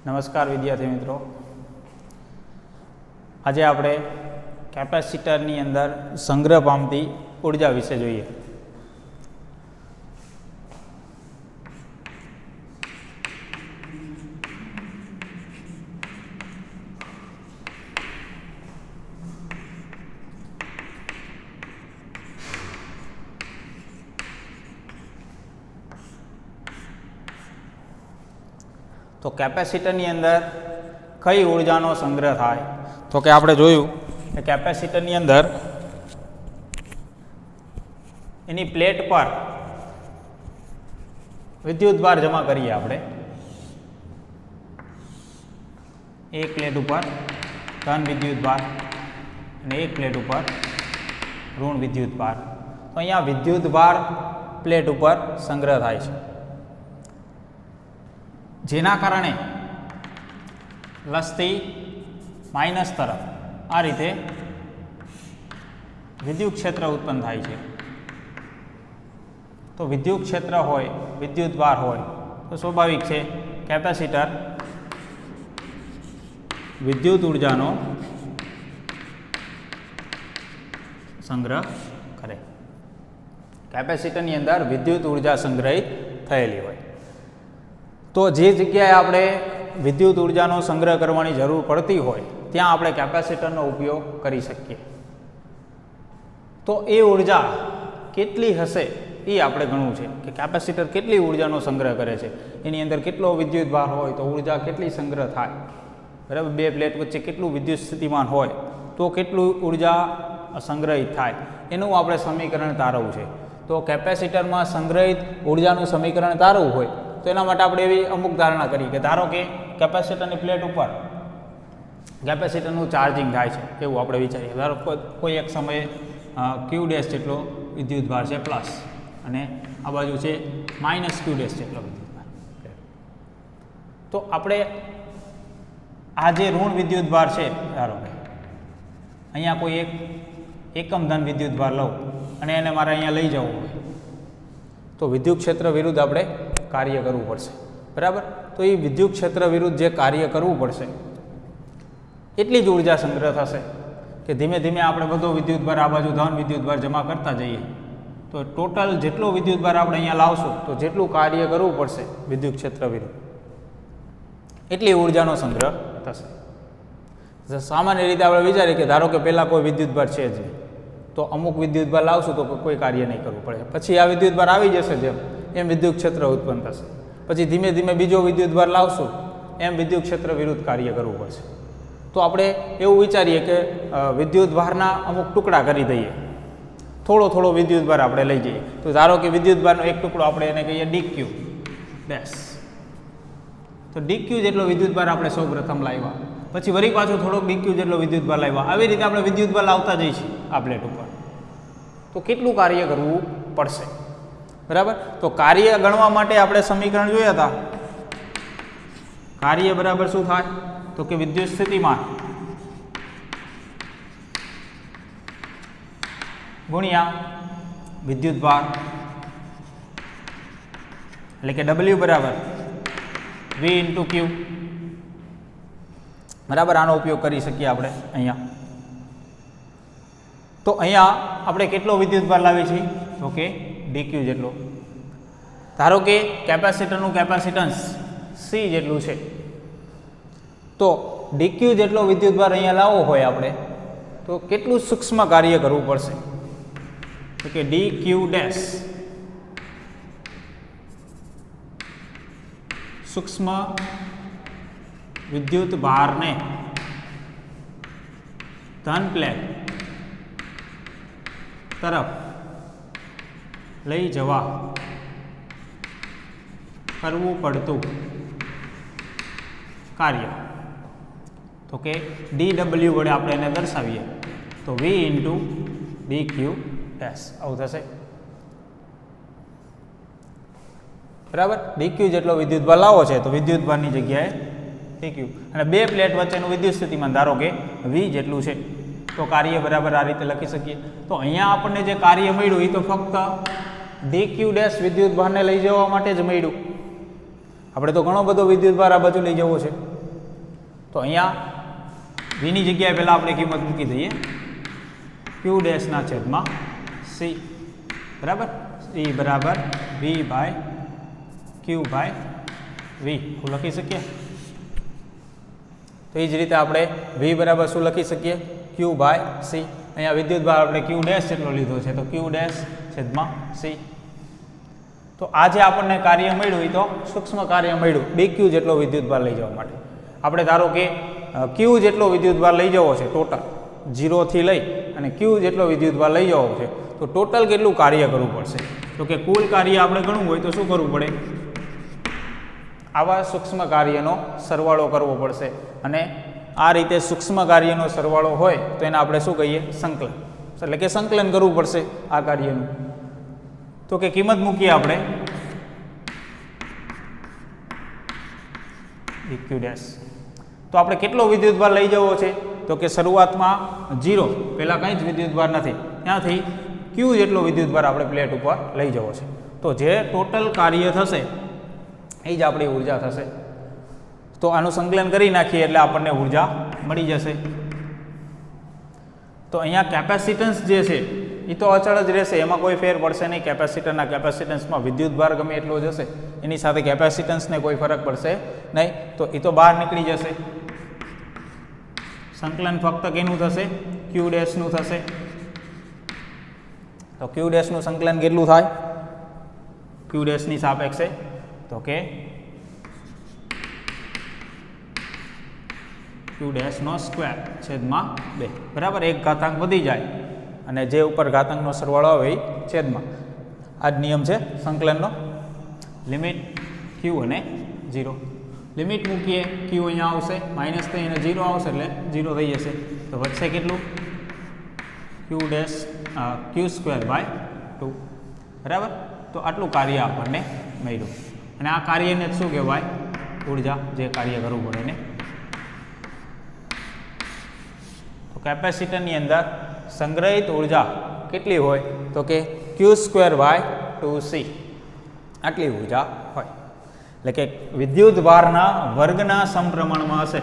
નમસ્કાર વિદ્યાર્થી મિત્રો, આજે આપણે કેપેસિટરની અંદર સંગ્રહ પામતી ઉર્જા વિશે જોઈએ. તો કેપેસિટરની અંદર કઈ ઉર્જાનો સંગ્રહ થાય? તો કે આપણે જોયું કે કેપેસિટરની અંદર એની પ્લેટ પર વિદ્યુતભાર જમા કરીએ આપણે. એક પ્લેટ ઉપર ધન વિદ્યુતભાર અને એક પ્લેટ ઉપર ઋણ વિદ્યુતભાર. તો અહીંયા વિદ્યુતભાર પ્લેટ ઉપર સંગ્રહ થાય છે, જેના કારણે પ્લસથી માઇનસ તરફ આ રીતે વિદ્યુત ક્ષેત્ર ઉત્પન્ન થાય છે. તો વિદ્યુત ક્ષેત્ર હોય, વિદ્યુતભાર હોય, તો સ્વાભાવિક છે કેપેસિટર વિદ્યુત ઉર્જાનો સંગ્રહ કરે. કેપેસિટરની અંદર વિદ્યુત ઉર્જા સંગ્રહિત થયેલી હોય, તો જે જગ્યાએ આપણે વિદ્યુત ઉર્જાનો સંગ્રહ કરવાની જરૂર પડતી હોય ત્યાં આપણે કેપેસિટરનો ઉપયોગ કરી શકીએ. તો એ ઉર્જા કેટલી હશે એ આપણે ગણવું છે કે કેપેસિટર કેટલી ઉર્જાનો સંગ્રહ કરે છે, એની અંદર કેટલો વિદ્યુતભાર હોય તો ઉર્જા કેટલી સંગ્રહ થાય, બરાબર. બે પ્લેટ વચ્ચે કેટલું વિદ્યુત સ્થિતિમાન હોય તો કેટલું ઉર્જા સંગ્રહિત થાય, એનું આપણે સમીકરણ તારવવું છે. તો કેપેસિટરમાં સંગ્રહિત ઉર્જાનું સમીકરણ તારવવું હોય તો એના માટે આપણે એવી અમુક ધારણા કરી કે ધારો કે કેપેસિટરની પ્લેટ ઉપર કેપેસિટરનું ચાર્જિંગ થાય છે એવું આપણે વિચારીએ. ધારો કોઈ એક સમયે ક્યુ ડેશ જેટલો વિદ્યુતભાર છે પ્લસ, અને આ બાજુ છે માઇનસ ક્યુ ડેશ જેટલો વિદ્યુતભાર. તો આપણે આ જે ઋણ વિદ્યુતભાર છે, ધારો કે અહીંયા કોઈ એક એકમ ધન વિદ્યુતભાર લઉં અને એને મારે અહીંયા લઈ જવું હોય તો વિદ્યુત ક્ષેત્ર વિરુદ્ધ આપણે કાર્ય કરવું પડશે, બરાબર. તો એ વિદ્યુત ક્ષેત્ર વિરુદ્ધ જે કાર્ય કરવું પડશે એટલી જ ઉર્જા સંગ્રહ થશે કે ધીમે ધીમે આપણે બધો વિદ્યુતભાર આ બાજુ ધન વિદ્યુતભાર જમા કરતા જઈએ તો ટોટલ જેટલો વિદ્યુતભાર આપણે અહીંયા લાવશું તો જેટલું કાર્ય કરવું પડશે વિદ્યુત ક્ષેત્ર વિરુદ્ધ એટલી ઉર્જાનો સંગ્રહ થશે. સામાન્ય રીતે આપણે વિચારીએ કે ધારો કે પહેલાં કોઈ વિદ્યુતભાર છે જ, તો અમુક વિદ્યુતભાર લાવશું તો કોઈ કાર્ય નહીં કરવું પડે. પછી આ વિદ્યુતભાર આવી જશે જેમ એમ વિદ્યુત ક્ષેત્ર ઉત્પન્ન થશે. પછી ધીમે ધીમે બીજો વિદ્યુતભાર લાવશું એમ વિદ્યુત ક્ષેત્ર વિરુદ્ધ કાર્ય કરવું પડશે. તો આપણે એવું વિચારીએ કે વિદ્યુતભારના અમુક ટુકડા કરી દઈએ, થોડો થોડો વિદ્યુતભાર આપણે લઈ જઈએ. તો ધારો કે વિદ્યુતભારનો એક ટુકડો આપણે એને કહીએ ડીક્યુ ડેશ. તો ડીક્યુ જેટલો વિદ્યુતભાર આપણે સૌ પ્રથમ લાવ્યા, પછી વળી પાછું થોડોક ડીક્યુ જેટલો વિદ્યુતભાર લાવ્યા. આવી રીતે આપણે વિદ્યુતભાર લાવતા જઈશું આ પ્લેટ ઉપર. તો કેટલું કાર્ય કરવું પડશે, બરાબર. તો કાર્ય ગણવા માટે આપણે સમીકરણ જોયા હતા. કાર્ય બરાબર શું થાય તો કે વિદ્યુત સ્થિતિમાન ગુણ્યા વિદ્યુતભાર, એટલે કે W બરાબર V ઇન્ટુ ક્યુ, બરાબર. આનો ઉપયોગ કરી શકીએ આપણે અહીંયા. તો અહીંયા આપણે કેટલો વિદ્યુતભાર લાવીએ છીએ તો કે ડીક્યુ જેટલો. ધારો કે કેપેસિટરનું કેપેસિટન્સ સી જેટલું છે, તો ડીક્યુ જેટલો વિદ્યુતભાર અહીંયા લાવવો હોય આપણે તો કેટલું સૂક્ષ્મ કાર્ય કરવું પડશે તો કે ડી ક્યુ ડેશ સૂક્ષ્મ વિદ્યુતભારને ધન પ્લેટ તરફ લઈ જવા કરવું પડતું કાર્ય તો કે DW વડે આપણે એને દર્શાવીએ તો V ઇન્ટુ ડી ક્યુ ડેશ આવું થશે, બરાબર. ડીક્યુ જેટલો વિદ્યુતભાર લાવો છે તો વિદ્યુતભારની જગ્યાએ ડીક્યુ, અને બે પ્લેટ વચ્ચેનું વિદ્યુત સ્થિતિમાન ધારો કે V જેટલું છે તો કાર્ય બરાબર આ રીતે લખી શકીએ. તો અહીંયા આપણને જે કાર્ય મળ્યું એ તો ફક્ત ડીક્યુ ડેશ વિદ્યુતભારને લઈ જવા માટે જ મળ્યું. આપણે તો ઘણો બધો વિદ્યુતભાર આ બાજુ લઈ જવો છે, તો અહીંયા વીની જગ્યાએ પહેલાં આપણે કિંમત મૂકી દઈએ ક્યુ ડેશના છેદમાં સી, બરાબર. સી બરાબર વી બાય ક્યુ બાય વી લખી શકીએ. તો એ જ રીતે આપણે વી બરાબર શું લખી શકીએ? ક્યુ બાય સી. અહીંયા વિદ્યુતભાર આપણે ક્યુ ડેશ જેટલો લીધો છે, તો ક્યુ ડેશ છેદમાં સી. તો આ જે આપણને કાર્ય મળ્યું એ તો સૂક્ષ્મ કાર્ય મળ્યું ડી ક્યુ જેટલો વિદ્યુતભાર લઈ જવા માટે. આપણે ધારો કે ક્યુ જેટલો વિદ્યુતભાર લઈ જવો છે ટોટલ 0 થી લઈ અને ક્યુ જેટલો વિદ્યુતભાર લઈ જવો છે, તો ટોટલ કેટલું કાર્ય કરવું પડશે? તો કે કુલ કાર્ય આપણે ગણવું હોય તો શું કરવું પડે? આવા સૂક્ષ્મ કાર્યનો સરવાળો કરવો પડશે. અને આ રીતે સૂક્ષ્મ કાર્યનો સરવાળો હોય તો એને આપણે શું કહીએ? સંકલન. એટલે કે સંકલન કરવું પડશે આ કાર્યનું. તો કે કિંમત મૂકીએ આપણે ક્યુ ડેશ. તો આપણે કેટલો વિદ્યુતભાર લઈ જવો છે? તો કે શરૂઆતમાં 0, પહેલાં કંઈ જ વિદ્યુતભાર નથી, ત્યાંથી ક્યુ જેટલો વિદ્યુતભાર આપણે પ્લેટ ઉપર લઈ જવો છે. તો જે ટોટલ કાર્ય થશે એ જ આપણી ઉર્જા થશે. તો આનું સંકલન કરી નાખીએ એટલે આપણને ઉર્જા મળી જશે. તો અહીંયા કેપેસિટન્સ જે છે એ તો અચળ જ રહેશે, એમાં કોઈ ફેર પડશે નહીં. કેપેસિટરના કેપેસિટન્સમાં વિદ્યુતભાર ગમે એટલો જશે એની સાથે કેપેસિટન્સને કોઈ ફરક પડશે નહીં. તો એ તો બહાર નીકળી જશે. સંકલન ફક્ત કેનું થશે? ક્યુ ડેશનું થશે. તો ક્યુ ડેશનું સંકલન કેટલું થાય ક્યુ ડેશની સાપેક્ષે? તો કે ક્યુ ડેશનો સ્ક્વેર છેદમાં 2, બરાબર. એક ઘાતાંક વધી જાય અને જે ઉપર ઘાતાંકનો સરવાળો આવે એ છેદમાં. આ જ નિયમ છે સંકલનનો. લિમિટ ક્યુ અને 0. લિમિટ મૂકીએ, ક્યુ અહીંયા આવશે માઇનસ થઈ અને 0 આવશે એટલે 0 થઈ જશે. તો વધશે કેટલું? Q dash q square by 2, બરાબર. તો આટલું કાર્ય આપણને મળ્યું. અને આ કાર્યને શું કહેવાય? ઉર્જા. જે કાર્ય કરવું પડે એને. તો કેપેસિટરની અંદર સંગ્રહિત ઉર્જા કેટલી હોય? તો કે ક્યુ સ્ક્વેર બાય 2c આટલી ઉર્જા હોય. એટલે કે વિદ્યુતભારના વર્ગના સમપ્રમાણમાં હશે.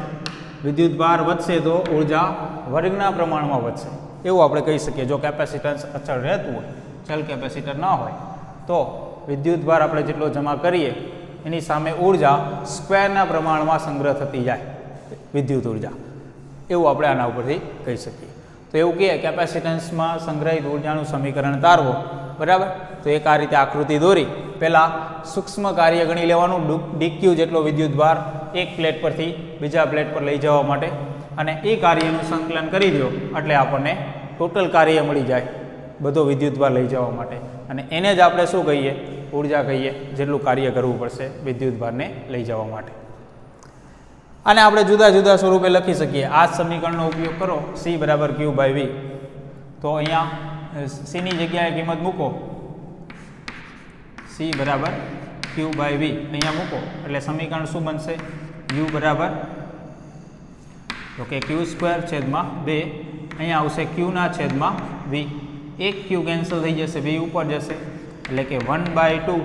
વિદ્યુતભાર વધશે તો ઉર્જા વર્ગના પ્રમાણમાં વધશે, એવું આપણે કહી શકીએ. જો કેપેસિટન્સ અચળ રહેતું હોય, ચલ કેપેસિટર ન હોય, તો વિદ્યુતભાર આપણે જેટલો જમા કરીએ એની સામે ઉર્જા સ્ક્વેરના પ્રમાણમાં સંગ્રહ થતી જાય, વિદ્યુત ઉર્જા. એવું આપણે આના ઉપરથી કહી શકીએ. તો એવું કહે કેપેસિટન્સમાં સંગ્રહિત ઉર્જાનું સમીકરણ તારવો, બરાબર. તો એક આ રીતે આકૃતિ દોરી પહેલાં સૂક્ષ્મ કાર્ય ગણી લેવાનું, ડીક્યુ જેટલો વિદ્યુતભાર એક પ્લેટ પરથી બીજા પ્લેટ પર લઈ જવા માટે, અને એ કાર્યનું સંકલન કરી દો એટલે આપણને ટોટલ કાર્ય મળી જાય બધો વિદ્યુતભાર લઈ જવા માટે. અને એને જ આપણે શું કહીએ? ઉર્જા કહીએ, જેટલું કાર્ય કરવું પડશે વિદ્યુતભારને લઈ જવા માટે. અને આપણે જુદા જુદા સ્વરૂપે લખી શકીએ. આ સમીકરણનો ઉપયોગ કરો, સી બરાબર ક્યુ બાય વી. તો અહીંયા સીની જગ્યાએ કિંમત મૂકો, સી બરાબર ક્યુ બાય વી અહીંયા મૂકો એટલે સમીકરણ શું બનશે? યુ બરાબર તો કે ક્યુ સ્ક્વેર છેદમાં 2, અહીંયા આવશે ક્યુના છેદમાં વી. એક ક્યુ કેન્સલ થઈ જશે, વી ઉપર જશે એટલે કે 1/2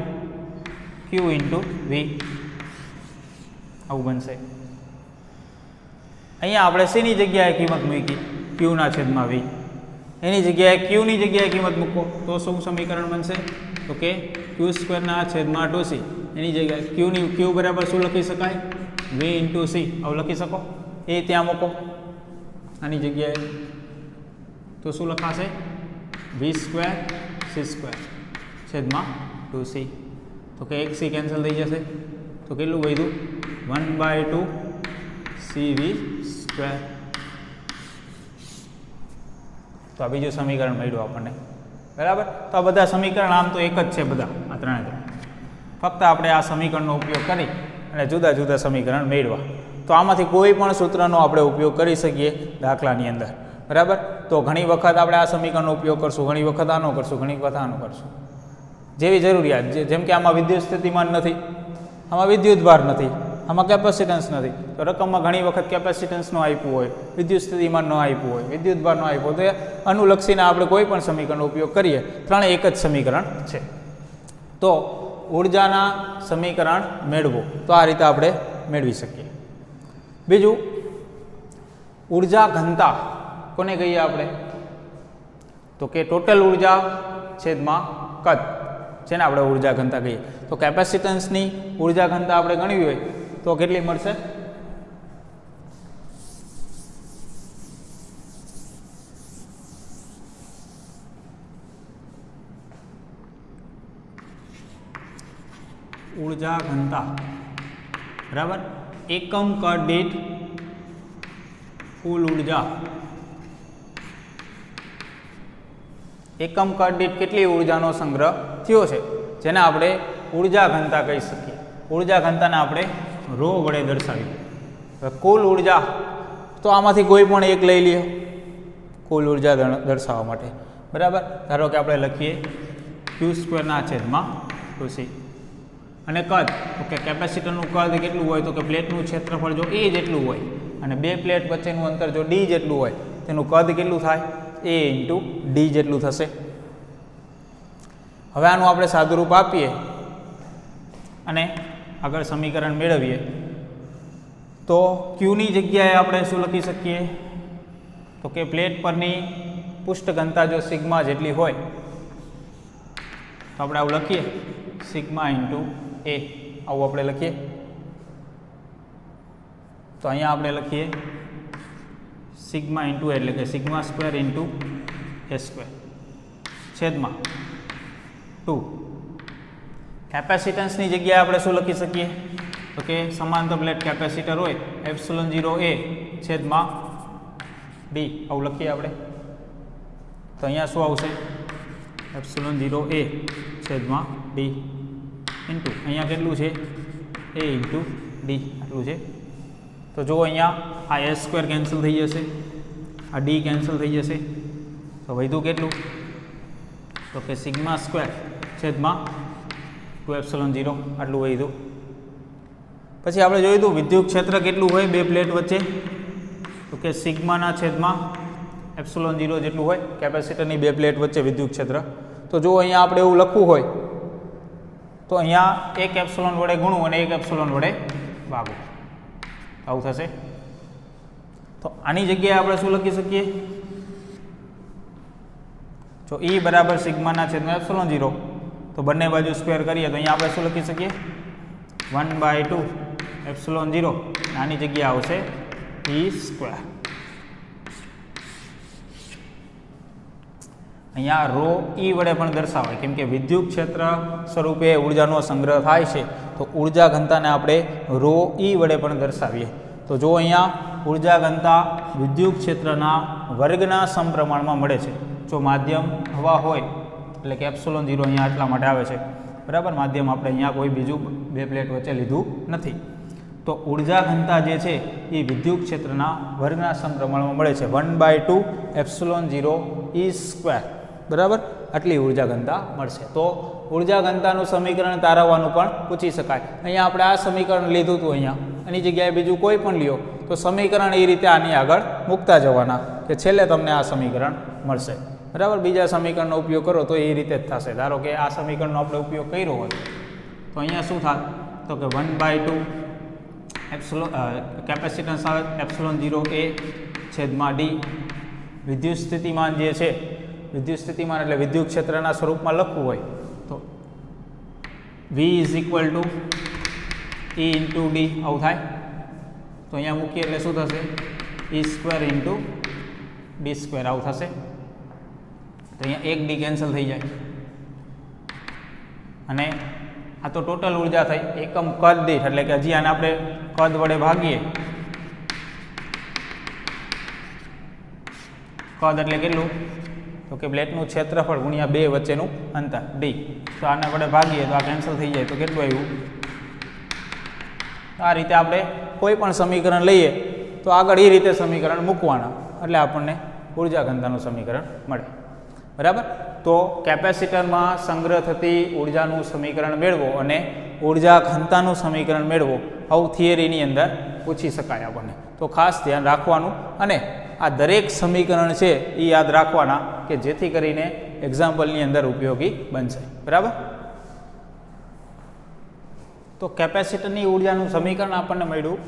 ક્યુ ઇન્ટુ વી આવું બનશે. અહીંયા આપણે શેની જગ્યાએ કિંમત મૂકી? ક્યુના છેદમાં વી. એની જગ્યાએ ક્યુની જગ્યાએ કિંમત મૂકો તો શું સમીકરણ બનશે? તો કે ક્યુ સ્ક્વેરના છેદમાં 2c. એની જગ્યાએ ક્યુ બરાબર શું લખી શકાય? વી ઇન્ટુ સી આવું લખી શકો. એ ત્યાં મૂકો આની જગ્યાએ, તો શું લખાશે? વી સ્ક્વેર સી સ્ક્વેર છેદમાં 2c. તો કે એક સી કેન્સલ થઈ જશે તો કેટલું વધ્યું? 1/2 CV સ્ક્વેર. તો આ બીજું સમીકરણ મળ્યું આપણને, બરાબર. તો આ બધા સમીકરણ આમ તો એક જ છે બધા, આ ત્રણે. ફક્ત આપણે આ સમીકરણનો ઉપયોગ કરી અને જુદા જુદા સમીકરણ મેળવા. તો આમાંથી કોઈ પણ સૂત્રનો આપણે ઉપયોગ કરી શકીએ દાખલાની અંદર, બરાબર. તો ઘણી વખત આપણે આ સમીકરણનો ઉપયોગ કરશું, ઘણી વખત આનો કરશું, ઘણી વખત આનો કરશું, જેવી જરૂરિયાત. જેમ કે આમાં વિદ્યુત સ્થિતિમાન નથી, આમાં વિદ્યુતભાર નથી, આમાં કેપેસિટન્સ નથી, તો રકમમાં ઘણી વખત કેપેસિટન્સનો આપ્યું હોય, વિદ્યુત સ્થિતિમાનનો આપ્યું હોય, વિદ્યુતભારનો આપ્યો હોય, તો અનુલક્ષીને આપણે કોઈ પણ સમીકરણનો ઉપયોગ કરીએ. ત્રણે એક જ સમીકરણ છે. તો ઉર્જાના સમીકરણ મેળવો તો આ રીતે આપણે મેળવી શકીએ. બીજું ઉર્જા ઘનતા કોને કહીએ આપણે? તો કે ટોટલ ઉર્જા છેદમાં કદ, જેને આપણે ઉર્જા ઘનતા કહીએ. તો કેપેસિટન્સની ઉર્જા ઘનતા આપણે ગણવી હોય તો કેટલી મળશે? ઉર્જા ઘનતા બરાબર એકમ કદ દીઠ કુલ ઉર્જા, એકમ કદ દીઠ કેટલી ઉર્જાનો સંગ્રહ થયો છે, જેને આપણે ઉર્જા ઘનતા કહી શકીએ. ઉર્જા ઘનતાને આપણે રો વડે દર્શાવીએ. કુલ ઉર્જા તો આમાંથી કોઈ પણ એક લઈ લઈએ કુલ ઉર્જા દર્શાવવા માટે, બરાબર. ધારો કે આપણે લખીએ Q²/2C. અને કદ, તો કે કેપેસિટરનું કદ કેટલું હોય? તો કે પ્લેટનું ક્ષેત્રફળ જો A જેટલું હોય અને બે પ્લેટ વચ્ચેનું અંતર જો D જેટલું હોય, તેનું કદ કેટલું થાય? A × D જેટલું થશે. હવે આનું આપણે સાદું રૂપ આપીએ અને આગળ સમીકરણ મેળવીએ તો Qની જગ્યાએ આપણે શું લખી શકીએ? તો કે પ્લેટ પરની પૃષ્ઠ ઘનતા જો સિગ્મા જેટલી હોય તો આપણે આવું લખીએ સિગ્મા × A, આવું આપણે લખીએ. તો અહીંયા આપણે લખીએ સિગ્મા × એટલે કે σ² × A² છેદમાં 2. કેપેસિટન્સની જગ્યાએ આપણે શું લખી શકીએ? તો કે સમાંતર પ્લેટ કેપેસિટર હોય ε0A છેદમાં D, આવું લખીએ આપણે. તો અહીંયા શું આવશે? ε0A છેદમાં D ઇન્ટુ અહીંયા કેટલું છે? A × D આટલું છે. તો જો અહીંયા આ A² કેન્સલ થઈ જશે, આ D કેન્સલ થઈ જશે, તો વધ્યું કેટલું? તો કે σ² છેદમાં 2ε0 આટલું વધ્યું. પછી આપણે જોયું હતું વિદ્યુત ક્ષેત્ર કેટલું હોય બે પ્લેટ વચ્ચે? તો કે સિગ્માના છેદમાં ε0 જેટલું હોય કેપેસિટરની બે પ્લેટ વચ્ચે વિદ્યુત ક્ષેત્ર. તો જો અહીંયા આપણે એવું લખવું હોય તો અહીંયા એક એપ્સિલોન વડે ગુણવું અને એક એપ્સિલોન વડે ભાગવું, આવું થશે. તો આની જગ્યાએ આપણે શું લખી શકીએ? જો E બરાબર સિગ્માના છેદમાં ε0, તો બંને બાજુ સ્ક્વેર કરીએ તો અહીંયા આપણે શું લખી શકીએ? 1/2 ε0. આની જગ્યાએ આવશે E². અહીંયા રો E વડે પણ દર્શાવાય, કેમ કે વિદ્યુત ક્ષેત્ર સ્વરૂપે ઉર્જાનો સંગ્રહ થાય છે તો ઉર્જા ઘનતાને આપણે રો E વડે પણ દર્શાવીએ. તો જો અહીંયા ઉર્જા ઘનતા વિદ્યુત ક્ષેત્રના વર્ગના સમપ્રમાણમાં મળે છે. જો માધ્યમ હવા હોય એટલે કે ε0 અહીંયા એટલા માટે આવે છે, બરાબર. માધ્યમ આપણે અહીંયા કોઈ બીજું બે પ્લેટ વચ્ચે લીધું નથી. તો ઉર્જા ઘનતા જે છે એ વિદ્યુત ક્ષેત્રના વર્ગના સમપ્રમાણમાં મળે છે 1/2 ε0 E², બરાબર. આટલી ઉર્જા ઘનતા મળશે. તો ઉર્જા ઘનતાનું સમીકરણ તારવવાનું પણ પૂછી શકાય. અહીંયા આપણે આ સમીકરણ લીધું હતું, અહીંયા એની જગ્યાએ બીજું કોઈ પણ લ્યો તો સમીકરણ એ રીતે આની આગળ મૂકતા જવાના કે છેલ્લે તમને આ સમીકરણ મળશે, બરાબર. બીજા સમીકરણનો ઉપયોગ કરો તો એ રીતે જ થશે. ધારો કે આ સમીકરણનો આપણે ઉપયોગ કર્યો હોય તો અહીંયા શું થાય? તો કે 1/2 કેપેસિટન્સ ε0A છેદમાં D. વિદ્યુત સ્થિતિમાન જે છે, વિદ્યુત સ્થિતિમાન એટલે વિદ્યુત ક્ષેત્રના સ્વરૂપમાં લખવું હોય તો V = E × D આવું થાય. તો અહીંયા મૂકીએ એટલે શું થશે? E² × D² આવું થશે. તો અહીંયા એક D કેન્સલ થઈ જાય અને આ તો ટોટલ ઉર્જા થઈ એકમ કદ દીઠ, એટલે કે હજી આને આપણે કદ વડે ભાગીએ. કદ એટલે કેટલું? તો કે પ્લેટનું ક્ષેત્રફળ ગુણ્યા બે વચ્ચેનું અંતર D. તો આને વડે ભાગીએ તો આ કેન્સલ થઈ જાય, તો કેટલું આવ્યું? આ રીતે આપણે કોઈ પણ સમીકરણ લઈએ તો આગળ એ રીતે સમીકરણ મૂકવાના એટલે આપણને ઉર્જા ઘનતાનું સમીકરણ મળે, બરાબર. તો કેપેસિટરમાં સંગ્રહ થતી ઉર્જાનું સમીકરણ મેળવો અને ઉર્જા ઘનતાનું સમીકરણ મેળવો, આવું થિયરીની અંદર પૂછી શકાય આપણને. તો ખાસ ધ્યાન રાખવાનું અને આ દરેક સમીકરણ છે એ યાદ રાખવાના કે જેથી કરીને એક્ઝામ્પલની અંદર ઉપયોગી બનશે, બરાબર. તો કેપેસિટરની ઉર્જાનું સમીકરણ આપણને મળ્યું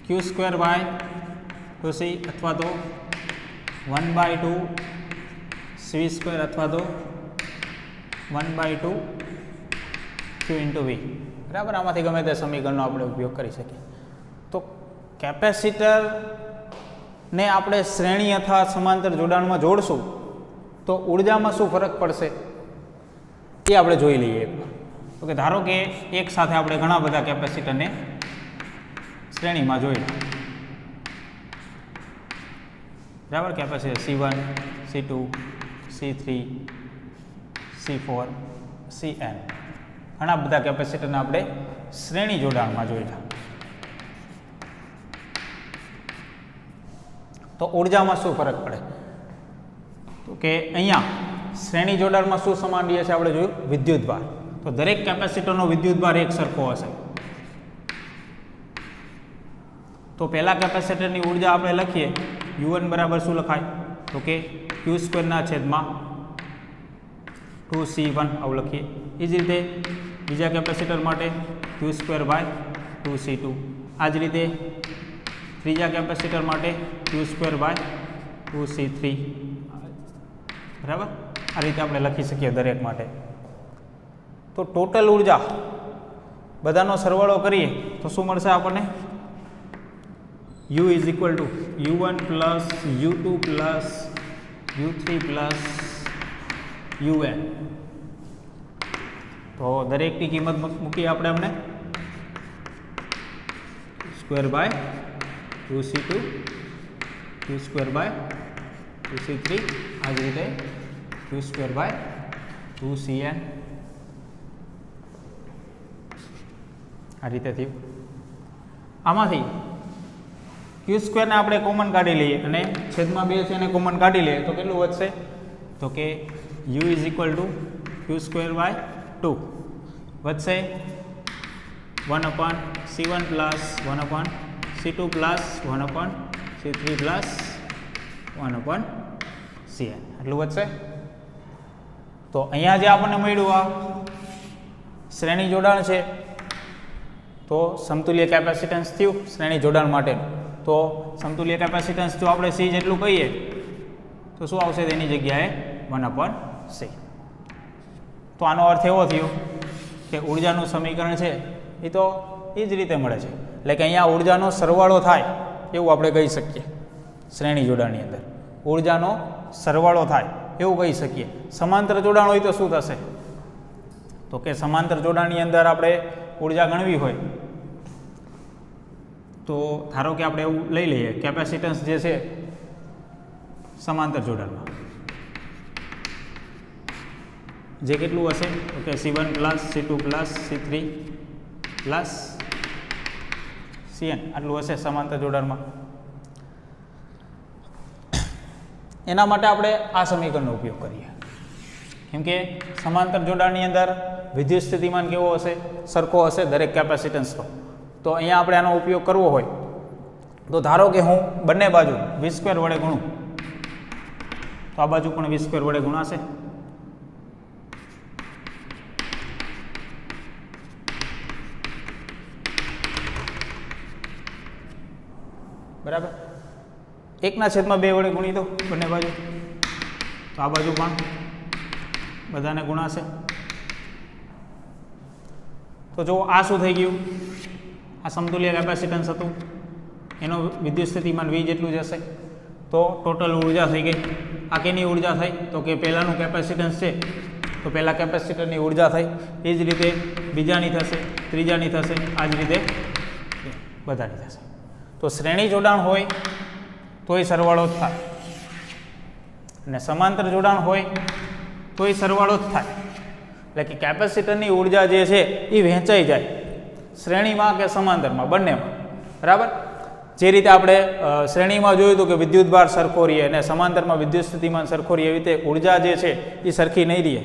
Q² Q square by 2c અથવા તો 1/2 સીવી સ્ક્વેર અથવા તો 1/2 ક્યુ ઇન્ટુ વી, બરાબર. આમાંથી ગમે તે સમીકરણનો આપણે ઉપયોગ કરી શકીએ. તો કેપેસિટરને આપણે શ્રેણી અથવા સમાંતર જોડાણમાં જોડશું તો ઉર્જામાં શું ફરક પડશે એ આપણે જોઈ લઈએ. તો કે ધારો કે એક સાથે આપણે ઘણા બધા કેપેસિટરને શ્રેણીમાં જોઈશું, બરાબર. Capacitor C1, C2, C3, C4, Cn, ઘણા બધા કેપેસિટરને આપણે શ્રેણી જોડાણમાં જોઈતા. તો ઉર્જામાં શું ફરક પડે? તો કે અહીંયા શ્રેણી જોડાણમાં શું સમાન રહે છે આપણે જોયું, વિદ્યુતભાર. તો દરેક કેપેસિટરનો વિદ્યુતભાર એક સરખો હશે. તો પહેલા કેપેસિટરની ઉર્જા આપણે લખીએ U1 બરાબર શું લખાય? તો કે ક્યુ સ્ક્વેરના છેદમાં 2C1 આવું લખીએ. એ જ રીતે બીજા કેપેસિટર માટે ક્યુ સ્ક્વેર બાય 2C2. આ જ રીતે ત્રીજા કેપેસિટર માટે ક્યુ સ્ક્વેર બાય 2C3, બરાબર. આ રીતે આપણે લખી શકીએ દરેક માટે. તો ટોટલ ઉર્જા બધાનો સરવાળો કરીએ તો શું મળશે આપણને? U is equal to U1 plus U2 plus U3 plus UN. તો દરેકની કિંમત મૂકીએ આપણે અમને. Square by 2C2, q square by 2C3, આ જ રીતે ક્યુ સ્ક્વેર બાય 2CN. આ રીતે થયું. આમાંથી ક્યુ સ્ક્વેરને આપણે કોમન કાઢી લઈએ અને છેદમાં 2 છે એને કોમન કાઢી લઈએ તો કેટલું વધશે? તો કે U is equal to q square by 2 વધશે 1/C1 plus 1/C2 plus 1/C3 plus 1/CN, એટલું વધશે. તો અહીંયા જે આપણને મળ્યું આ શ્રેણી જોડાણ છે, તો સમતુલ્ય કેપેસિટન્સ થયું શ્રેણી જોડાણ માટેનું. તો સમતુલ્ય કેપેસિટન્સ જો આપણે C જેટલું કહીએ તો શું આવશે તેની જગ્યાએ 1/C. તો આનો અર્થ એવો થયો કે ઉર્જાનું સમીકરણ છે એ તો એ જ રીતે મળે છે. એટલે કે અહીંયા ઉર્જાનો સરવાળો થાય એવું આપણે કહી શકીએ. શ્રેણી જોડાણની અંદર ઉર્જાનો સરવાળો થાય એવું કહી શકીએ. સમાંતર જોડાણ હોય તો શું થશે? તો કે સમાંતર જોડાણની અંદર આપણે ઉર્જા ગણવી હોય તો ધારો કે આપણે એવું લઈ લઈએ કેપેસિટન્સ જે છે સમાંતર જોડાણમાં જે કેટલું હશે? તો કે C1 plus C2 plus C3 plus Cn આટલું હશે સમાંતર જોડાણમાં. એના માટે આપણે આ સમીકરણનો ઉપયોગ કરીએ, કેમ કે સમાંતર જોડાણની અંદર વિદ્યુત સ્થિતિમાન કેવો હશે? સરખો હશે દરેક કેપેસિટન્સનો. તો અહીંયા આપણે આનો ઉપયોગ કરવો હોય તો ધારો કે હું બંને બાજુ V² વડે ગુણું તો આ બાજુ પણ V² વડે ગુણાશે. બરાબર. 1/2 વડે ગુણી દો બંને બાજુ તો આ બાજુ પણ બધાને ગુણાશે. તો જો આ શું થઈ ગયું? આ સમતુલ્ય કેપેસિટન્સ હતું, એનો વિદ્યુત સ્થિતિમાન V જેટલું જ હશે. તો ટોટલ ઉર્જા થઈ ગઈ. આ કેની ઉર્જા થઈ? તો કે પહેલાંનું કેપેસિટન્સ છે તો પહેલાં કેપેસિટરની ઉર્જા થઈ. એ જ રીતે બીજાની થશે, ત્રીજાની થશે, આ જ રીતે બધાની થશે. તો શ્રેણી જોડાણ હોય તોય સરવાળો જ થાય અને સમાંતર જોડાણ હોય તોય સરવાળો જ થાય. એટલે કે કેપેસિટરની ઉર્જા જે છે એ વહેંચાઈ જાય શ્રેણીમાં કે સમાંતરમાં, બંનેમાં. બરાબર. જે રીતે આપણે શ્રેણીમાં જોયું હતું કે વિદ્યુતભાર સરખો રહે અને સમાંતરમાં વિદ્યુત સ્થિતિમાન સરખો રહે, એવી રીતે ઉર્જા જે છે એ સરખી નહીં રહે,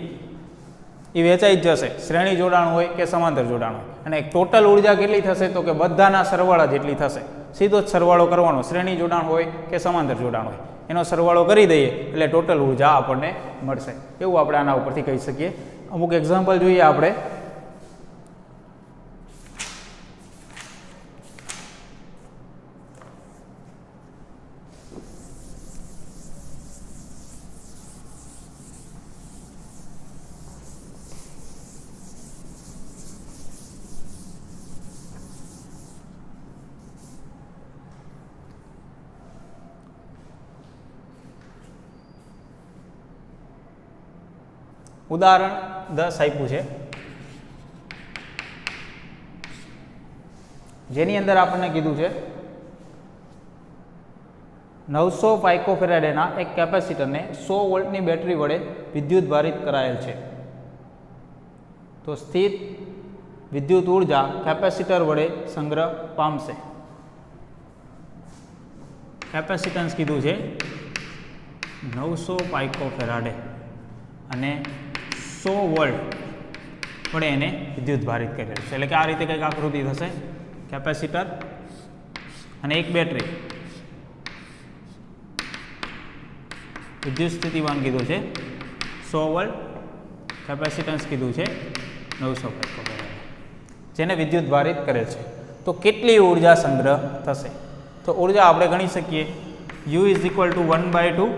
એ વહેંચાઈ જ જશે શ્રેણી જોડાણ હોય કે સમાંતર જોડાણ હોય. અને ટોટલ ઉર્જા કેટલી થશે? તો કે બધાના સરવાળા જેટલી થશે. સીધો જ સરવાળો કરવાનો, શ્રેણી જોડાણ હોય કે સમાંતર જોડાણ હોય એનો સરવાળો કરી દઈએ એટલે ટોટલ ઉર્જા આપણને મળશે. એવું આપણે આના ઉપરથી કહી શકીએ. અમુક એક્ઝામ્પલ જોઈએ આપણે. ઉદાહરણ 10 આપ્યું છે, જેની અંદર આપણને કીધું છે 900 પાઇકોફેરાડેના એક કેપેસિટરને 100 વોલ્ટની બેટરી વડે વિદ્યુત ભારિત કરાયેલ છે. તો સ્થિર વિદ્યુત ઉર્જા કેપેસિટર વડે સંગ્રહ પામશે. કેપેસિટન્સ કીધું છે 900 પાઇકોફેરાડે અને 100 વોલ્ટ વડે એને વિદ્યુત ભારિત કરેલ છે. એટલે કે આ રીતે કંઈક આકૃતિ થશે. કેપેસિટર અને એક બેટરી, વિદ્યુત સ્થિતિમાન કીધું છે 100 વોલ્ટ, કેપેસિટન્સ કીધું છે 900 પાઇકોફેરાડે, જેને વિદ્યુત ભારિત કરેલ છે. તો કેટલી ઉર્જા સંગ્રહ થશે? તો ઉર્જા આપણે ગણી શકીએ U = 1/2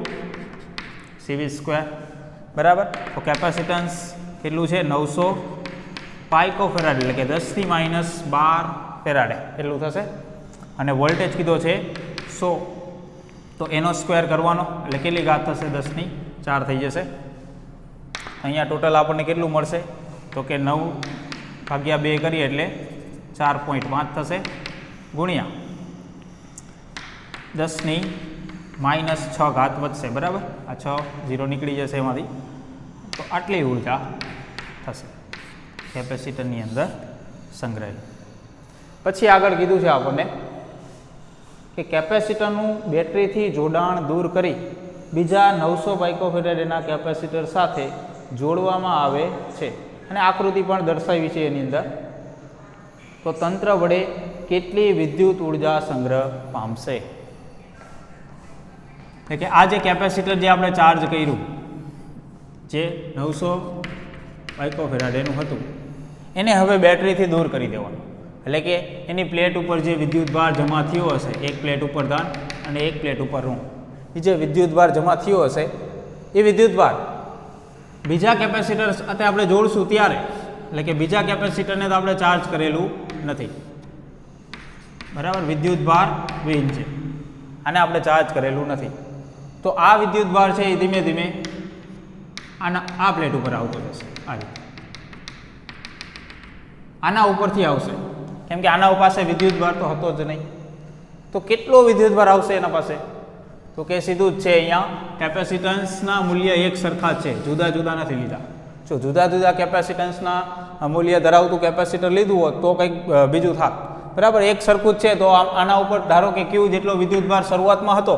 CV², બરાબર. તો કેપેસિટન્સ કેટલું છે 900 પાઇકોફેરાડે, એટલે કે 10⁻12 ફેરાડે એટલું થશે. અને વોલ્ટેજ કીધો છે 100, તો એનો સ્ક્વેર કરવાનો એટલે કેટલી ઘાત થશે? 10⁴ થઈ જશે. અહીંયા ટોટલ આપણને કેટલું મળશે? તો કે 9/2 કરીએ એટલે 4.5 થશે, ગુણ્યા 10⁻6 ઘાત વધશે, બરાબર. આ 6 0 નીકળી જશે એમાંથી. તો આટલી ઉર્જા થશે કેપેસિટરની અંદર સંગ્રહિત. પછી આગળ કીધું છે આપણને કે કેપેસિટરનું બેટરીથી જોડાણ દૂર કરી બીજા 900 પાઇકોફેરાડેના કેપેસિટર સાથે જોડવામાં આવે છે. અને આકૃતિ પણ દર્શાવી છે એની અંદર. તો તંત્ર વડે કેટલી વિદ્યુત ઉર્જા સંગ્રહ પામશે? એટલે કે આ જે કેપેસિટર જે આપણે ચાર્જ કર્યું, જે 900 પાઇકોફેરાડેનું હતું, એને હવે બેટરીથી દૂર કરી દેવાનું. એટલે કે એની પ્લેટ ઉપર જે વિદ્યુતભાર જમા થયો હશે, એક પ્લેટ ઉપર ધન અને એક પ્લેટ ઉપર ઋણ, એ જે વિદ્યુતભાર જમા થયો હશે એ વિદ્યુતભાર બીજા કેપેસિટર સાથે આપણે જોડશું ત્યારે, એટલે કે બીજા કેપેસિટરને તો આપણે ચાર્જ કરેલું નથી, બરાબર. વિદ્યુતભાર વિહીન છે, આને આપણે ચાર્જ કરેલું નથી. તો આ વિદ્યુતભાર છે એ ધીમે ધીમે આ પ્લેટ ઉપર આવતો જશે. આ રીતે આના ઉપરથી આવશે, કેમ કે આના પાસે વિદ્યુતભાર તો હતો જ નહીં. તો કેટલો વિદ્યુતભાર આવશે એના પાસે? તો કે સીધું જ છે, અહીંયા કેપેસિટન્સના મૂલ્ય એક સરખા જ છે, જુદા જુદા નથી લીધા. જો જુદા જુદા કેપેસિટન્સના મૂલ્ય ધરાવતું કેપેસિટર લીધું હોત તો કંઈક બીજું થાત, બરાબર. એક સરખું જ છે, તો આના ઉપર ધારો કે Q જેટલો વિદ્યુતભાર શરૂઆતમાં હતો,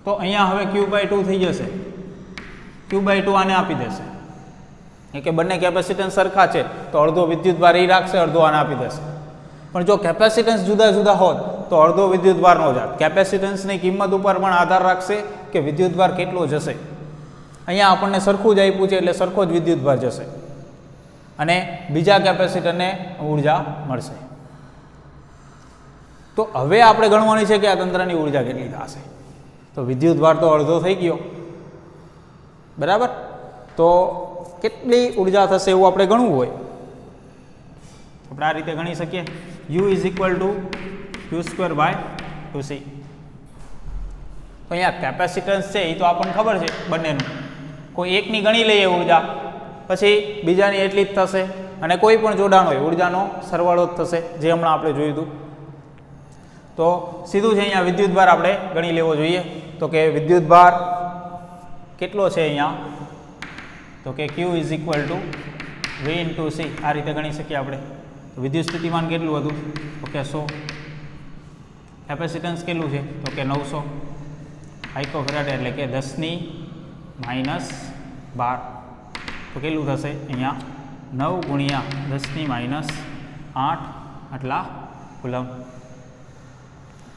તો અહીંયા હવે Q/2 થઈ જશે. Q/2 આને આપી દેશે, કે બંને કેપેસિટન્સ સરખા છે તો અડધો વિદ્યુતભાર એ રાખશે, અડધો આને આપી દેશે. પણ જો કેપેસિટન્સ જુદા જુદા હોત તો અડધો વિદ્યુતભાર નો જાત. કેપેસિટન્સની કિંમત ઉપર પણ આધાર રાખશે કે વિદ્યુતભાર કેટલો જશે. અહીંયા આપણને સરખું જ આપ્યું છે એટલે સરખો જ વિદ્યુતભાર જશે અને બીજા કેપેસિટરને ઉર્જા મળશે. તો હવે આપણે ગણવાની છે કે આ તંત્રની ઉર્જા કેટલી થશે. તો વિદ્યુતભાર તો અડધો થઈ ગયો, બરાબર. તો કેટલી ઉર્જા થશે એવું આપણે ગણવું હોય આપણે આ રીતે ગણી શકીએ. U = Q²/2C. તો અહીંયા કેપેસિટન્સ છે એ તો આપણને ખબર છે બંનેનું. કોઈ એકની ગણી લઈએ ઉર્જા, પછી બીજાની એટલી જ થશે, અને કોઈ પણ જોડાણ હોય ઉર્જાનો સરવાળો જ થશે, જે હમણાં આપણે જોયું હતું. તો સીધું છે અહીંયા વિદ્યુતભાર આપણે ગણી લેવો જોઈએ. તો કે વિદ્યુતભાર કેટલો છે અહીંયા? તો કે Q = V × C. આ રીતે ગણી શકીએ આપણે. તો વિદ્યુત સ્થિતિમાન કેટલું હતું? તો કે 100. કેપેસિટન્સ કેટલું છે? તો કે 900 પાઇકોફેરાડે, એટલે કે 10⁻12. તો કેટલું થશે અહીંયા? 9 × 10⁻8 આટલા કુલમ,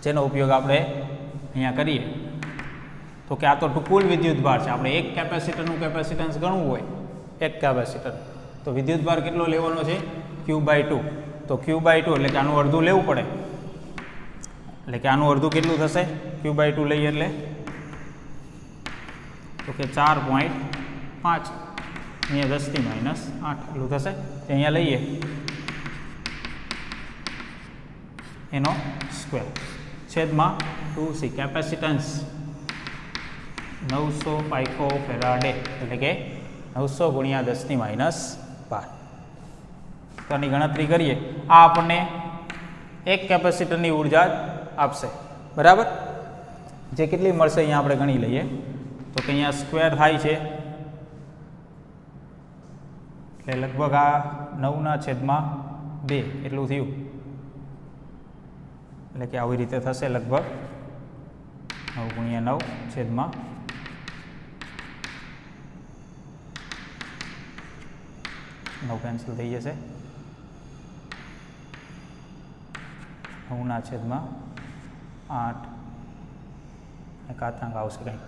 જેનો ઉપયોગ આપણે અહીંયા કરીએ. તો કે આ તો કુલ વિદ્યુતભાર છે. આપણે એક કેપેસિટરનું કેપેસિટન્સ ગણવું હોય, એક કેપેસિટર, તો વિદ્યુતભાર કેટલો લેવાનો છે? Q/2. તો Q/2 એટલે કે આનું અડધું લેવું પડે. એટલે કે આનું અડધું કેટલું થશે? Q/2 લઈએ એટલે તો કે 4.5, અહીંયા 10⁻8 એટલું થશે. અહીંયા લઈએ એનો સ્ક્વેર છેદમાં 2C. કેપેસિટન્સ 900 પાઇકોફેરાડે એટલે કે 900 ગુણ્યા 10⁻12. તો આની ગણતરી કરીએ, આ આપણને એક કેપેસિટરની ઉર્જા આપશે. બરાબર, જે કેટલી મળશે અહીંયા આપણે ગણી લઈએ. તો કે અહીંયા સ્ક્વેર થાય છે એટલે લગભગ આ 9/2 એટલું થયું. એટલે કે આવી રીતે થશે લગભગ 9 × 9/2. 9 કેન્સલ થઈ જશે. 9/8 ઘાતાંક આવશે કંઈક,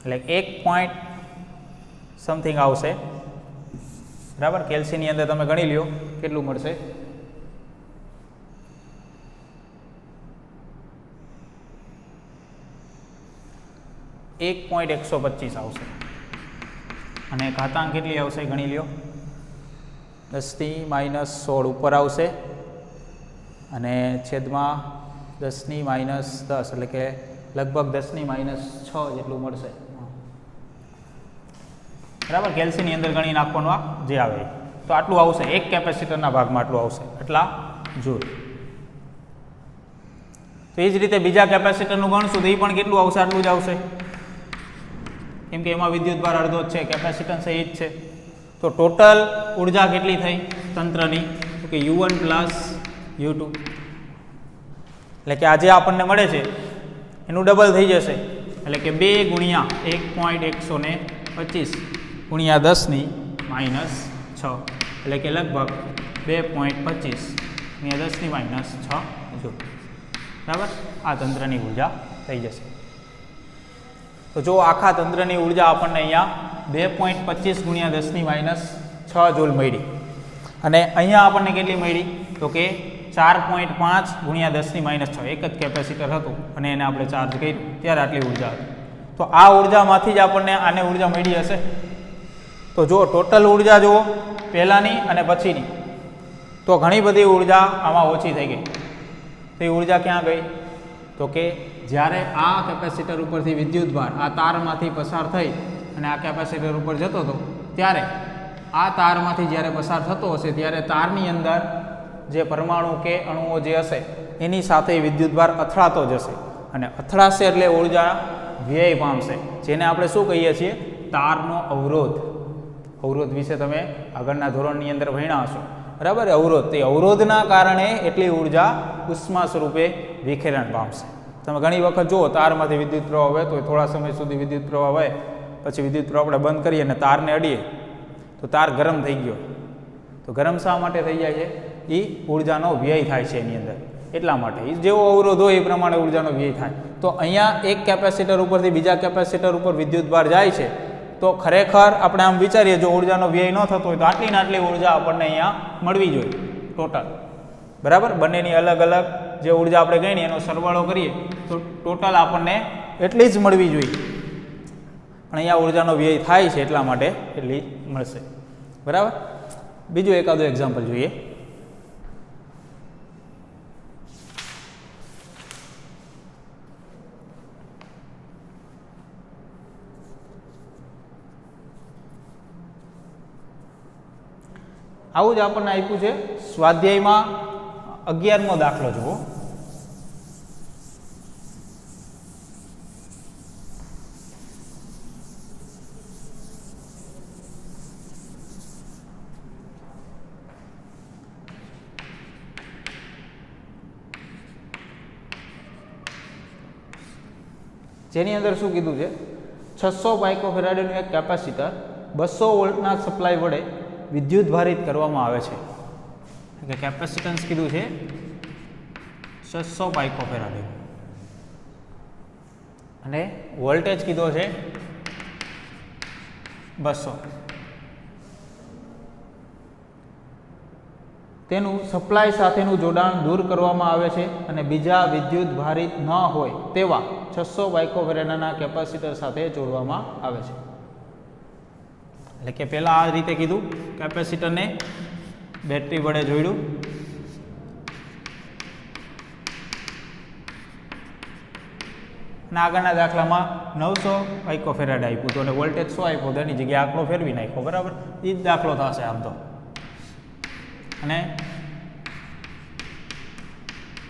એટલે 1 પોઈન્ટ સમથિંગ આવશે. બરાબર, કેલ્સીની અંદર તમે ગણી લ્યો કેટલું મળશે. $1.125 આવશે. અને ઘાતાંક કેટલી આવશે ગણી લ્યો. 10⁻16 ઉપર આવશે અને છેદમાં 10⁻10 એટલે કે લગભગ 10⁻6 જેટલું મળશે. બરાબર, કેલ્સીની અંદર ગણી નાખવાનું આ જે આવે. તો આટલું આવશે, એક કેપેસિટરના ભાગમાં આટલું આવશે, એટલા જૂલ. તો એ જ રીતે બીજા કેપેસિટરનું ગણશું તો એ પણ કેટલું આવશે, આટલું જ આવશે. કેમ કે એમાં વિદ્યુતભાર અડધો જ છે, કેપેસિટન્સ એ જ છે. તો ટોટલ ઉર્જા કેટલી થઈ તંત્રની, તો કે U1 + U2. એટલે કે આ જે આપણને મળે છે એનું ડબલ થઈ જશે. એટલે કે 2 ગુણ્યા 1.125 ગુણ્યા 10⁻6 એટલે કે લગભગ 2.25 ગુણ્યા 10⁻6 જૂલ. બરાબર, આ તંત્રની ઉર્જા થઈ જશે. તો જો આખા તંત્રની ઉર્જા આપણને અહીંયા 2.25 ગુણ્યા 10⁻6 જૂલ મળી. અને અહીંયા આપણને કેટલી મળી, તો કે 4.5 ગુણ્યા 10⁻6. એક જ કેપેસિટર હતું અને એને આપણે ચાર્જ કર્યું ત્યારે આટલી ઉર્જા હતી. તો આ ઉર્જામાંથી જ આપણને આને ઉર્જા મળી હશે. તો જો ટોટલ ઉર્જા જુઓ પહેલાંની અને પછીની, તો ઘણી બધી ઉર્જા આમાં ઓછી થઈ ગઈ. તો એ ઉર્જા ક્યાં ગઈ, તો કે જ્યારે આ કેપેસિટર ઉપરથી વિદ્યુતભાર આ તારમાંથી પસાર થઈ અને આ કેપેસિટર ઉપર જતો હતો, ત્યારે આ તારમાંથી જ્યારે પસાર થતો હશે ત્યારે તારની અંદર જે પરમાણુ કે અણુઓ જે હશે એની સાથે વિદ્યુતભાર અથડાતો જશે. અને અથડાશે એટલે ઉર્જા વ્યય પામશે, જેને આપણે શું કહીએ છીએ, તારનો અવરોધ. અવરોધ વિશે તમે આગળના ધોરણની અંદર ભણ્યા હશો. બરાબર, અવરોધ. તે અવરોધના કારણે એટલી ઉર્જા ઉષ્મા સ્વરૂપે વિખેરણ પામશે. તમે ઘણી વખત જુઓ તારમાંથી વિદ્યુત પ્રવાહ વહેતો હોય, થોડા સમય સુધી વિદ્યુત પ્રવાહ વહે, પછી વિદ્યુત પ્રવાહ આપણે બંધ કરીએ અને તારને અડીએ તો તાર ગરમ થઈ ગયો. તો ગરમ શા માટે થઈ જાય છે, એ ઉર્જાનો વ્યય થાય છે એની અંદર. એટલા માટે જેવો અવરોધ હોય એ પ્રમાણે ઉર્જાનો વ્યય થાય. તો અહીંયા એક કેપેસિટર ઉપરથી બીજા કેપેસિટર ઉપર વિદ્યુતભાર જાય છે, તો ખરેખર આપણે આમ વિચારીએ જો ઉર્જાનો વ્યય ન થતો હોય તો આટલી ને આટલી ઉર્જા આપણને અહીંયા મળવી જોઈએ ટોટલ. બરાબર, બંનેની અલગ અલગ જે ઉર્જા આપણે ગણી એનો સરવાળો કરીએ તો ટોટલ આપણને એટલી જ મળવી જોઈએ. પણ અહીંયા ઉર્જાનો વ્યય થાય છે એટલા માટે એટલી મળશે. બરાબર, બીજું એકાદું એક્ઝામ્પલ જોઈએ. આવું જ આપણને આપ્યું છે સ્વાધ્યાયમાં 11મો દાખલો જુઓ. જેની અંદર શું કીધું છે, 600 પાઇકોફેરાડેનું એક કેપેસિટર 200 વોલ્ટના સપ્લાય વડે વિદ્યુત ભારિત કરવામાં આવે છે. કે કેપેસિટન્સ કીધું છે 600 પાઇકોફેરાડે અને વોલ્ટેજ કીધો છે 200. તેનું સપ્લાય સાથેનું જોડાણ દૂર કરવામાં આવે છે અને બીજા વિદ્યુત ભારિત ન હોય તેવા 600 પાઇકોફેરાડના કેપેસિટર સાથે જોડવામાં આવે છે. એટલે કે પહેલાં આ રીતે કીધું, કેપેસિટરને બેટરી વડે જોડ્યું, અને આગળના દાખલામાં 900 પાઇકોફેરાડ આપ્યું હતું અને વોલ્ટેજ 100 આપ્યો તો એની જગ્યાએ આંકડો ફેરવી નાખ્યો, બરાબર. એ જ દાખલો થશે આમ તો. અને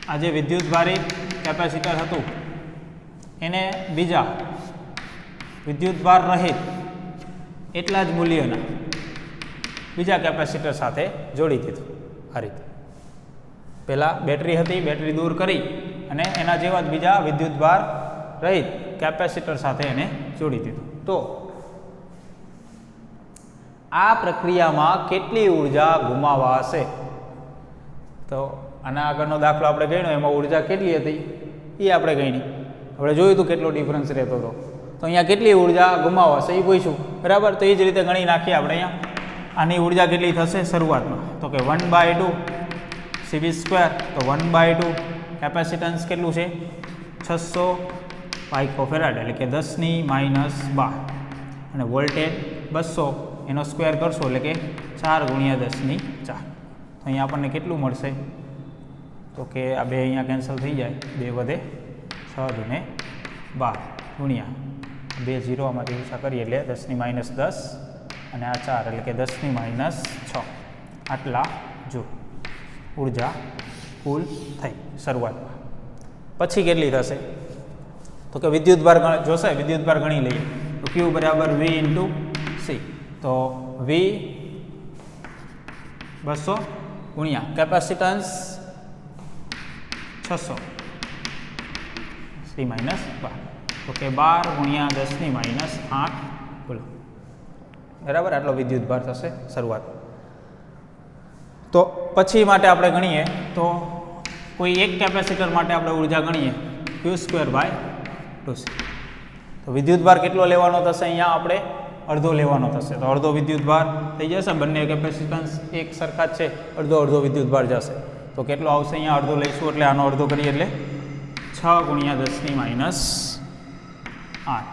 આ જે વિદ્યુતભારિત કેપેસિટર હતું એને બીજા વિદ્યુતભાર રહિત એટલા જ મૂલ્યના બીજા કેપેસિટર સાથે જોડી દીધું. આ રીતે પહેલાં બેટરી હતી, બેટરી દૂર કરી અને એના જેવા જ બીજા વિદ્યુતભાર રહિત કેપેસિટર સાથે એને જોડી દીધું. તો આ પ્રક્રિયામાં કેટલી ઉર્જા ગુમાવાશે? તો આના આગળનો દાખલો આપણે ગણ્યો, એમાં ઉર્જા કેટલી હતી એ આપણે ગણી. આપણે જોયું હતું કેટલો ડિફરન્સ રહેતો હતો. તો અહીંયા કેટલી ઉર્જા ગુમાવાશે એ પૂછ્યું, બરાબર. તો એ જ રીતે ગણી નાખીએ આપણે. અહીંયા આની ઉર્જા કેટલી થશે શરૂઆતમાં? તો કે 1/2 CV². તો 1/2 કેપેસિટન્સ કેટલું છે? 600 પાઇકોફેરાડ, એટલે કે 10⁻12. અને વોલ્ટેજ 200, એનો સ્ક્વેર કરશો એટલે કે 4 × 10⁴. તો અહીંયા આપણને કેટલું મળશે? તો કે આ બે અહીંયા કેન્સલ થઈ જાય, 2 વધે 6 × 12 ગુણ્યા 2 0 આમાંથી ઓછા કરીએ એટલે 10⁻10 અને આ 4 એટલે કે 10⁻6. આટલા જો ઉર્જા કુલ થઈ શરૂઆતમાં. પછી કેટલી થશે? તો કે વિદ્યુતભાર જોશે, વિદ્યુતભાર ગણી લઈએ. તો Q બરાબર V × C. તો V 200 ગુણ્યા કેપેસિટન્સ 600 C-12. તો કે 12 × 10⁻8 બોલો, બરાબર. આટલો વિદ્યુતભાર થશે શરૂઆત. તો પછી માટે આપણે ગણીએ તો કોઈ એક કેપેસિટર માટે આપણે ઉર્જા ગણીએ Q²/2C. તો વિદ્યુતભાર કેટલો લેવાનો થશે? અહીંયા આપણે અડધો લેવાનો થશે. તો અડધો વિદ્યુતભાર થઈ જશે. બંને કેપેસિટન્સ એક સરખા જ છે, અડધો અડધો વિદ્યુતભાર જશે. તો કેટલો આવશે? અહીંયા અડધો લઈશું એટલે આનો અડધો કરીએ એટલે 6 × 10⁻8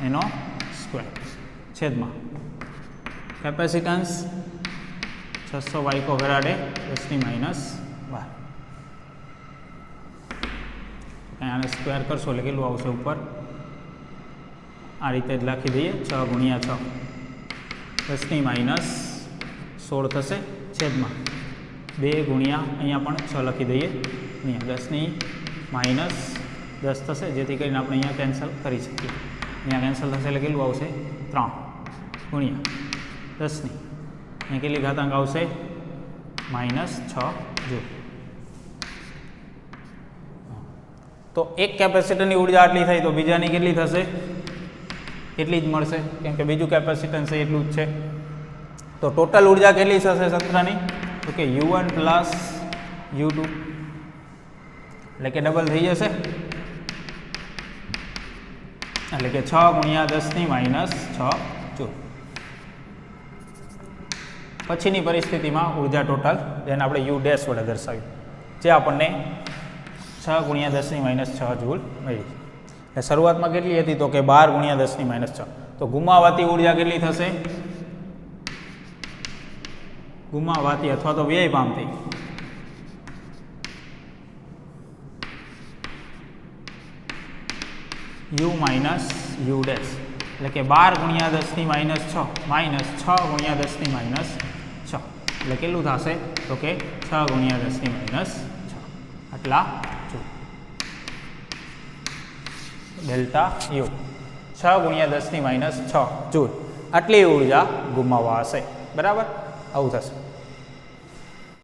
એનો સ્ક્વેર છેદમાં કેપેસિટન્સ 600 પાઇકોફેરાડે 10⁻12. આને સ્ક્વેર કરશો એટલે કેટલું આવશે ઉપર? આ રીતે જ લખી દઈએ, 6 × 6 10⁻16 થશે છેદમાં 2 ગુણ્યા અહીંયા પણ 6 લખી દઈએ, અહીંયા 10⁻10 થશે, જેથી કરીને આપણે અહીંયા કેન્સલ કરી શકીએ. અહીંયા કેન્સલ થશે એટલે કેટલું આવશે? 3 ગુણ્યા 10ની અહીંયા કેટલી ઘાતાંક આવશે? -6 જૂલ. તો એક કેપેસિટરની ઉર્જા આટલી થઈ તો બીજાની કેટલી થશે? એટલી જ મળશે, કેમ કે બીજું કેપેસિટન્સ એટલું જ છે. તો ટોટલ ઉર્જા કેટલી થશે સત્રની? તો કે U1 + U2 એટલે કે ડબલ થઈ જશે, એટલે કે 6 × 10⁻6 જૂલ. પછીની પરિસ્થિતિમાં ઉર્જા ટોટલ જેને આપણે U' વડે દર્શાવ્યું, જે આપણને 6 × 10⁻6 જૂલ મળી. એટલે શરૂઆતમાં કેટલી હતી? તો કે 12 × 10⁻6. તો ગુમાવાતી ઉર્જા કેટલી થશે? ગુમાવાતી અથવા તો વ્યય પામતી U - U', એટલે કે 12 × 10⁻6 -6 × 10⁻6 એટલે કેટલું થશે? તો કે 6 × 10⁻6 આટલા જૂલ. ડેલ્ટા U 6 × 10⁻6 જૂલ આટલી ઉર્જા ગુમાવાશે, બરાબર. આવું થશે.